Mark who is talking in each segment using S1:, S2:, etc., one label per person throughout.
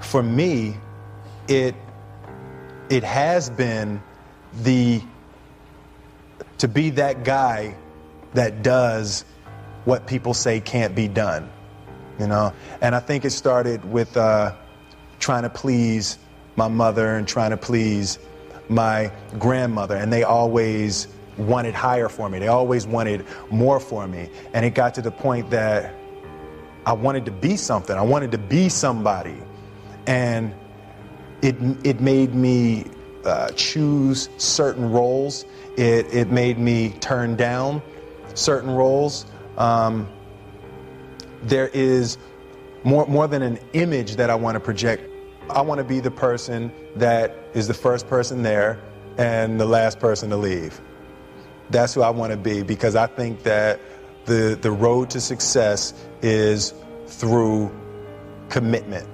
S1: for me, it has been to be that guy that does what people say can't be done, you know? And I think it started with trying to please my mother and trying to please my grandmother, and they always wanted higher for me. They always wanted more for me. And it got to the point that I wanted to be something. I wanted to be somebody. And it made me choose certain roles. It made me turn down certain roles. There is more than an image that I want to project. I want to be the person that is the first person there and the last person to leave. That's who I want to be, because I think that the road to success is through commitment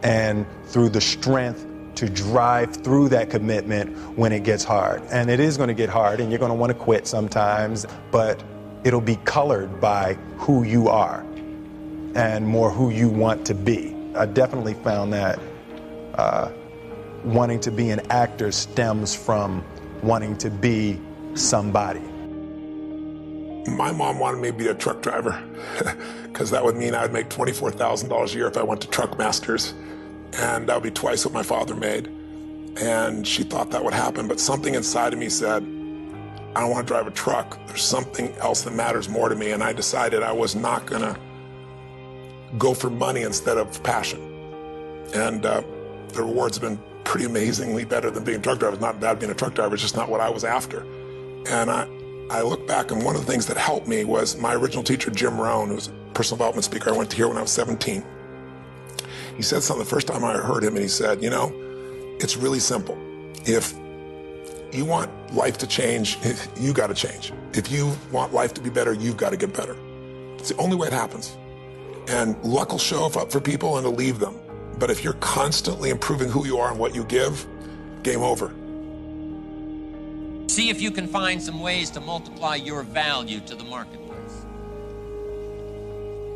S1: and through the strength to drive through that commitment when it gets hard. And it is going to get hard, and you're going to want to quit sometimes, but it'll be colored by who you are and more who you want to be. I definitely found that wanting to be an actor stems from wanting to be somebody.
S2: My mom wanted me to be a truck driver because that would mean I'd make $24,000 a year if I went to Truck Masters, and that would be twice what my father made. And she thought that would happen, but something inside of me said, I don't want to drive a truck. There's something else that matters more to me, and I decided I was not going to go for money instead of passion. And the rewards have been pretty amazingly better than being a truck driver. It's not bad being a truck driver, it's just not what I was after. And I look back, and one of the things that helped me was my original teacher, Jim Rohn, who was a personal development speaker I went to hear when I was 17. He said something the first time I heard him, and he said, you know, it's really simple. If you want life to change, you got to change. If you want life to be better, you've got to get better. It's the only way it happens. And luck will show up for people and to leave them. But if you're constantly improving who you are and what you give, game over.
S3: See if you can find some ways to multiply your value to the marketplace.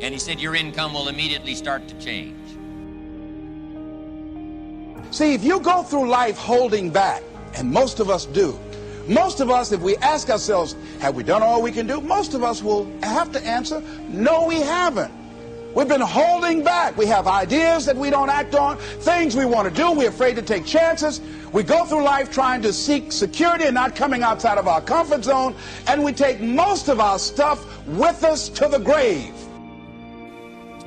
S3: And he said your income will immediately start to change.
S4: See, if you go through life holding back, and most of us do, most of us, if we ask ourselves, have we done all we can do? Most of us will have to answer, no, we haven't. We've been holding back. We have ideas that we don't act on, things we want to do. We're afraid to take chances. We go through life trying to seek security and not coming outside of our comfort zone, and we take most of our stuff with us to the grave.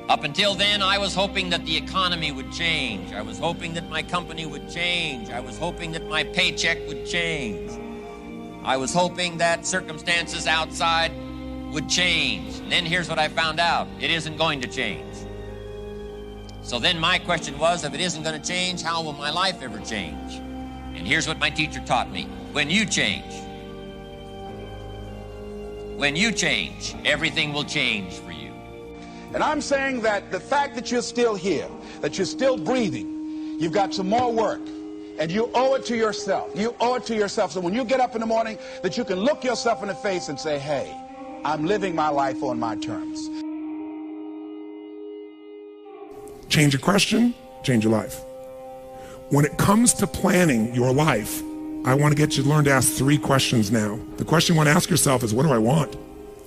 S3: Up until then, I was hoping that the economy would change. I was hoping that my company would change. I was hoping that my paycheck would change. I was hoping that circumstances outside would change. And then here's what I found out. It isn't going to change. So then my question was, if it isn't going to change, how will my life ever change? And here's what my teacher taught me. When you change, everything will change for you.
S4: And I'm saying that the fact that you're still here, that you're still breathing, you've got some more work, and you owe it to yourself. You owe it to yourself. So when you get up in the morning, that you can look yourself in the face and say, hey, I'm living my life on my terms.
S2: Change a question, change your life. When it comes to planning your life, I want to get you to learn to ask 3 questions now. The question you want to ask yourself is, what do I want?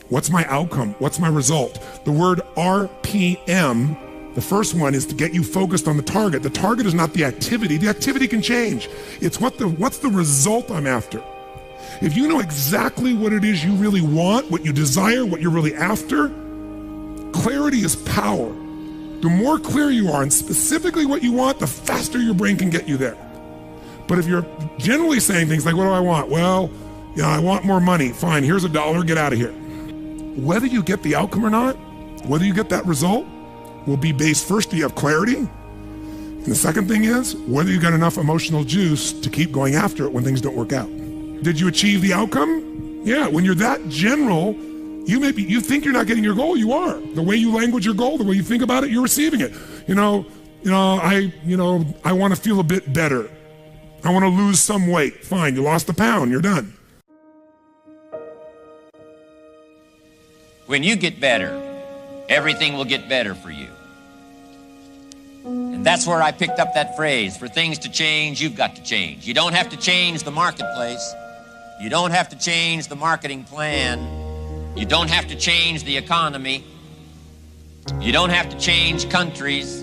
S2: What's my outcome? What's my result? The word RPM, the first one, is to get you focused on the target. The target is not the activity. The activity can change. It's what's the result I'm after. If you know exactly what it is you really want, what you desire, what you're really after, clarity is power. The more clear you are and specifically what you want, the faster your brain can get you there. But if you're generally saying things like, what do I want? Well, you know, I want more money. Fine, here's $1, get out of here. Whether you get the outcome or not, whether you get that result, will be based first, do you have clarity? And the second thing is, whether you got enough emotional juice to keep going after it when things don't work out. Did you achieve the outcome? Yeah, when you're that general, you think you're not getting your goal, you are. The way you language your goal, the way you think about it, you're receiving it. I want to feel a bit better. I want to lose some weight. Fine, you lost a pound, you're done.
S3: When you get better, everything will get better for you. And that's where I picked up that phrase, for things to change, you've got to change. You don't have to change the marketplace. You don't have to change the marketing plan. You don't have to change the economy. You don't have to change countries.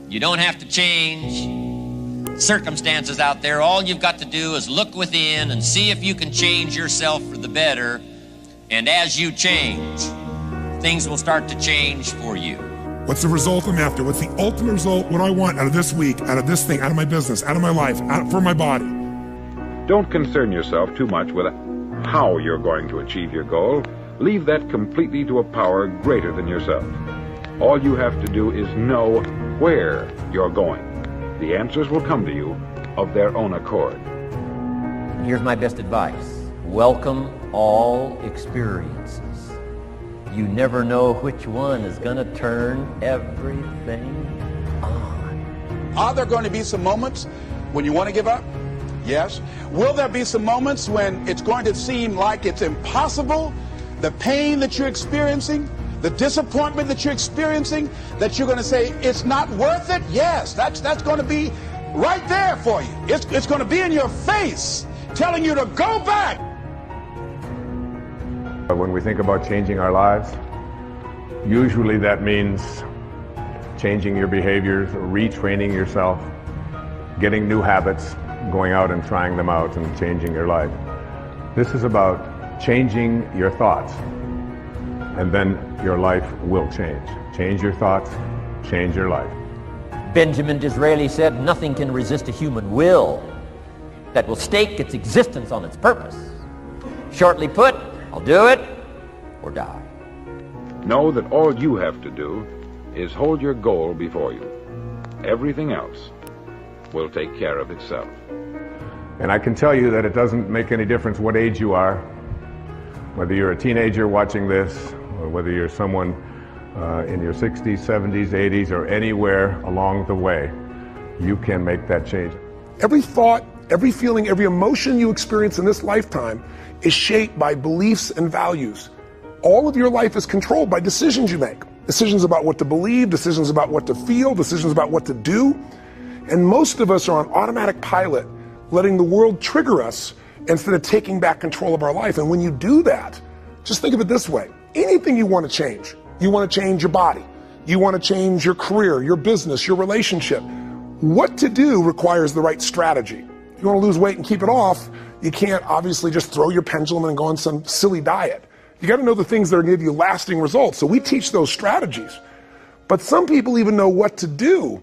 S3: You don't have to change circumstances out there. All you've got to do is look within and see if you can change yourself for the better. And as you change, things will start to change for you.
S2: What's the result I'm after? What's the ultimate result? What do I want out of this week, out of this thing, out of my business, out of my life, for my body?
S5: Don't concern yourself too much with how you're going to achieve your goal. Leave that completely to a power greater than yourself. All you have to do is know where you're going. The answers will come to you of their own accord.
S3: Here's my best advice. Welcome all experiences. You never know which one is going to turn everything on.
S4: Are there going to be some moments when you want to give up? Yes. Will there be some moments when it's going to seem like it's impossible? The pain that you're experiencing, the disappointment that you're experiencing, that you're going to say it's not worth it? Yes, that's going to be right there for you. It's going to be in your face, telling you to go back.
S6: When we think about changing our lives, usually that means changing your behaviors, retraining yourself, getting new habits, going out and trying them out and changing your life. This is about changing your thoughts, and then your life will change. Change your thoughts, change your life.
S3: Benjamin Disraeli said, nothing can resist a human will that will stake its existence on its purpose. Shortly put, I'll do it or die.
S5: Know that all you have to do is hold your goal before you. Everything else will take care of itself.
S6: And I can tell you that it doesn't make any difference what age you are, whether you're a teenager watching this, or whether you're someone in your 60s, 70s, 80s, or anywhere along the way, you can make that change.
S2: Every thought, every feeling, every emotion you experience in this lifetime is shaped by beliefs and values. All of your life is controlled by decisions you make. Decisions about what to believe, decisions about what to feel, decisions about what to do. And most of us are on automatic pilot, letting the world trigger us instead of taking back control of our life. And when you do that, just think of it this way. Anything you want to change. You want to change your body. You want to change your career, your business, your relationship. What to do requires the right strategy. You want to lose weight and keep it off, you can't obviously just throw your pendulum and go on some silly diet. You got to know the things that are going to give you lasting results. So we teach those strategies. But some people even know what to do,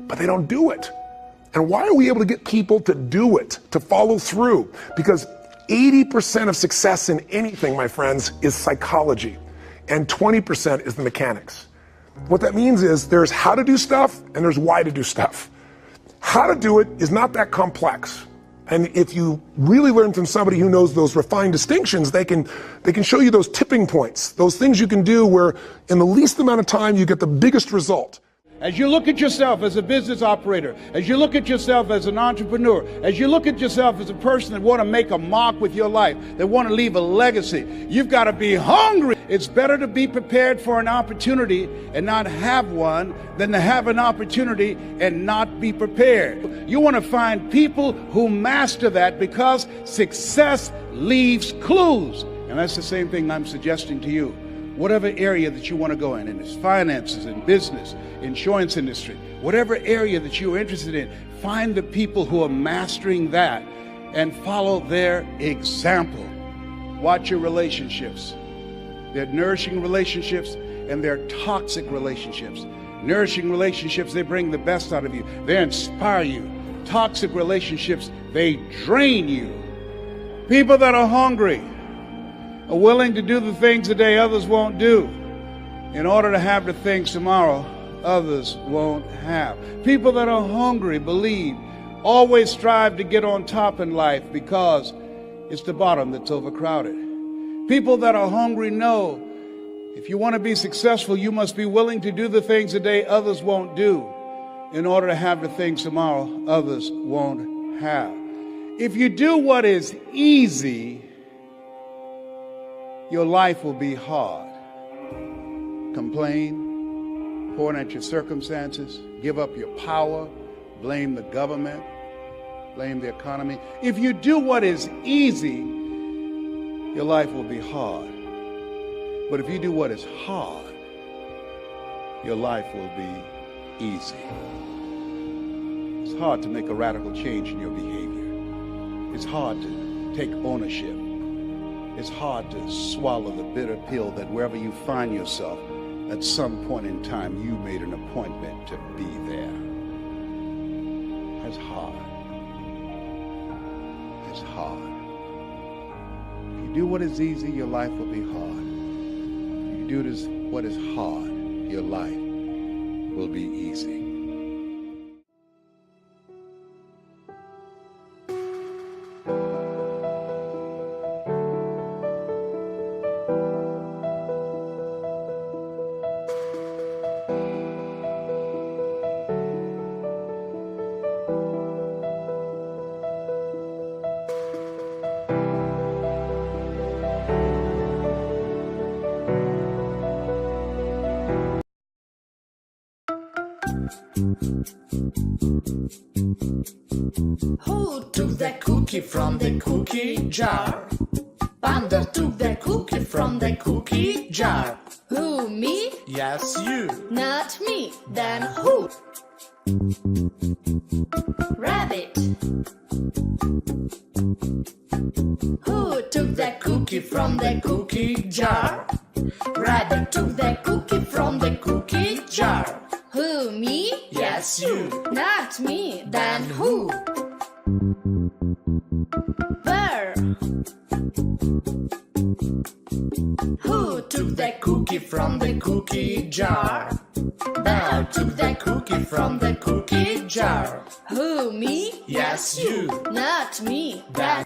S2: but they don't do it. And why are we able to get people to do it, to follow through? Because 80% of success in anything, my friends, is psychology, and 20% is the mechanics. What that means is there's how to do stuff and there's why to do stuff. How to do it is not that complex. And if you really learn from somebody who knows those refined distinctions, they can show you those tipping points, those things you can do where in the least amount of time you get the biggest result.
S7: As you look at yourself as a business operator, as you look at yourself as an entrepreneur, as you look at yourself as a person that want to make a mark with your life, that want to leave a legacy, you've got to be hungry. It's better to be prepared for an opportunity and not have one than to have an opportunity and not be prepared. You want to find people who master that because success leaves clues. And that's the same thing I'm suggesting to you. Whatever area that you want to go in it's finances, in business, insurance industry, whatever area that you're interested in, find the people who are mastering that and follow their example. Watch your relationships. They're nourishing relationships and they're toxic relationships. Nourishing relationships, they bring the best out of you. They inspire you. Toxic relationships, they drain you. People that are hungry are willing to do the things today others won't do in order to have the things tomorrow others won't have. People that are hungry believe, always strive to get on top in life because it's the bottom that's overcrowded. People that are hungry know if you want to be successful, you must be willing to do the things today others won't do in order to have the things tomorrow others won't have. If you do what is easy, your life will be hard. Complain, point at your circumstances, give up your power, blame the government, blame the economy. If you do what is easy, your life will be hard. But if you do what is hard, your life will be easy. It's hard to make a radical change in your behavior. It's hard to take ownership. It's hard to swallow the bitter pill that wherever you find yourself, at some point in time, you made an appointment to be there. It's hard. It's hard. If you do what is easy, your life will be hard. If you do what is hard, your life will be easy.
S8: Who took the cookie from the cookie jar? Panda took the cookie from the cookie jar. Who, me?
S9: Yes, you.
S8: Not me. Then who? Rabbit. Who took the cookie from the cookie jar? Rabbit took the cookie from the cookie jar. Who, me?
S9: Yes, you.
S8: Not me. Then who? Bear. Who took the cookie from the cookie jar? Bear took the cookie from the cookie jar. Who, me?
S9: Yes, you.
S8: Not me.
S9: Then